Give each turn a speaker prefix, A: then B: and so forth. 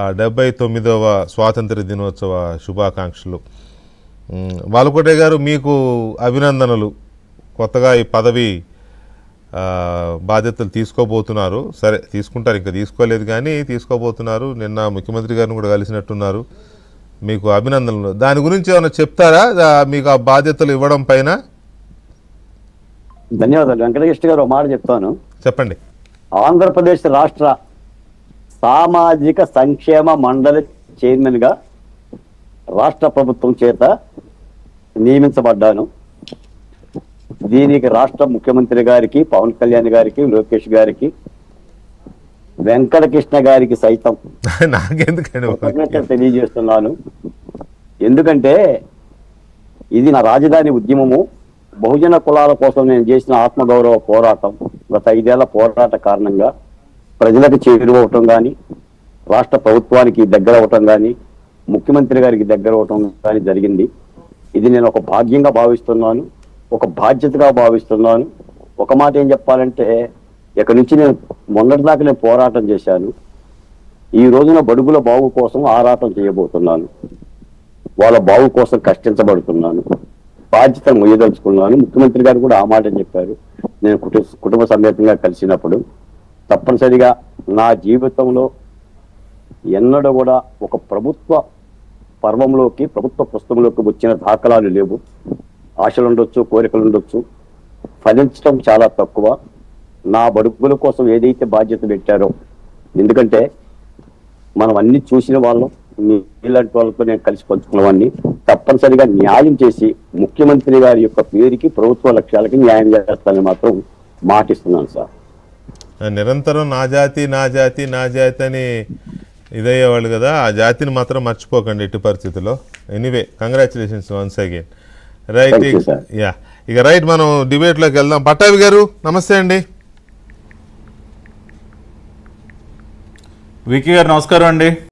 A: 79వ స్వాతంత్ర దినోత్సవ శుభాకాంక్షలు. బాలకోటే గారు, మీకు అభినందనలు. కొత్తగా ఈ పదవి బాధ్యతలు తీసుకోబోతున్నారు. సరే, తీసుకుంటారు, ఇంకా తీసుకోలేదు కానీ తీసుకోబోతున్నారు. నిన్న ముఖ్యమంత్రి గారిని కూడా కలిసినట్టున్నారు. మీకు అభినందనలు. దాని గురించి ఏమైనా చెప్తారా, మీకు ఆ బాధ్యతలు ఇవ్వడం పైన?
B: ధన్యవాదాలు వెంకటకృష్ణ గారు. ఒక మాట చెప్తాను,
A: చెప్పండి.
B: ఆంధ్రప్రదేశ్ రాష్ట్ర సామాజిక సంక్షేమ మండలి చైర్మన్ గా రాష్ట్ర ప్రభుత్వం చేత నియమించబడ్డాను. దీనికి రాష్ట్ర ముఖ్యమంత్రి గారికి, పవన్ కళ్యాణ్ గారికి, లోకేష్ గారికి, వెంకటకృష్ణ గారికి సైతం తెలియజేస్తున్నాను. ఎందుకంటే ఇది నా రాజధాని ఉద్యమము, బహుజన కులాల కోసం నేను చేసిన ఆత్మగౌరవ పోరాటం. గత 5 ఏళ్ల పోరాట కారణంగా ప్రజలకు చేరువవటం కానీ, రాష్ట్ర ప్రభుత్వానికి దగ్గర అవటం కానీ, ముఖ్యమంత్రి గారికి దగ్గర అవటం కానీ జరిగింది. ఇది నేను ఒక భాగ్యంగా భావిస్తున్నాను, ఒక బాధ్యతగా భావిస్తున్నాను. ఒక మాట ఏం చెప్పాలంటే, ఇక్కడి నుంచి నేను మొన్నటిదాకా నేను పోరాటం చేశాను. ఈ రోజున బడుగుల బావు కోసం ఆరాటం చేయబోతున్నాను. వాళ్ళ బావు కోసం కష్టించబడుతున్నాను. బాధ్యతను మొయ్యదలుచుకున్నాను. ముఖ్యమంత్రి గారు కూడా ఆ మాట చెప్పారు. నేను కుటుంబ సమేతంగా కలిసినప్పుడు తప్పనిసరిగా నా జీవితంలో ఎన్నడూ కూడా ఒక ప్రభుత్వ పర్వంలోకి, ప్రభుత్వ పుస్తకంలోకి వచ్చిన దాఖలాలు లేవు. ఆశలు ఉండొచ్చు, కోరికలు ఉండొచ్చు, ఫలించడం చాలా తక్కువ. నా బడుగుల కోసం ఏదైతే బాధ్యత పెట్టారో, ఎందుకంటే మనం అన్ని చూసిన వాళ్ళం, ఇలాంటి వాళ్ళతో నేను కలిసి పంచుకున్నవాడిని. తప్పనిసరిగా న్యాయం చేసి ముఖ్యమంత్రి గారి యొక్క పేరుకి, ప్రభుత్వ లక్ష్యాలకి న్యాయం చేస్తానని మాత్రం మాటిస్తున్నాను సార్.
A: నిరంతరం నా జాతి నా జాతి నా జాతి అని ఇదయ్యేవాళ్ళు కదా, ఆ జాతిని మాత్రం మర్చిపోకండి ఎట్టి పరిస్థితుల్లో. Anyway, congratulations once again. Right, yeah, ఇక రైట్, మనం డిబేట్లోకి వెళ్దాం. పట్టాభి గారు నమస్తే అండి.
C: వికీ గారు నమస్కారం అండి.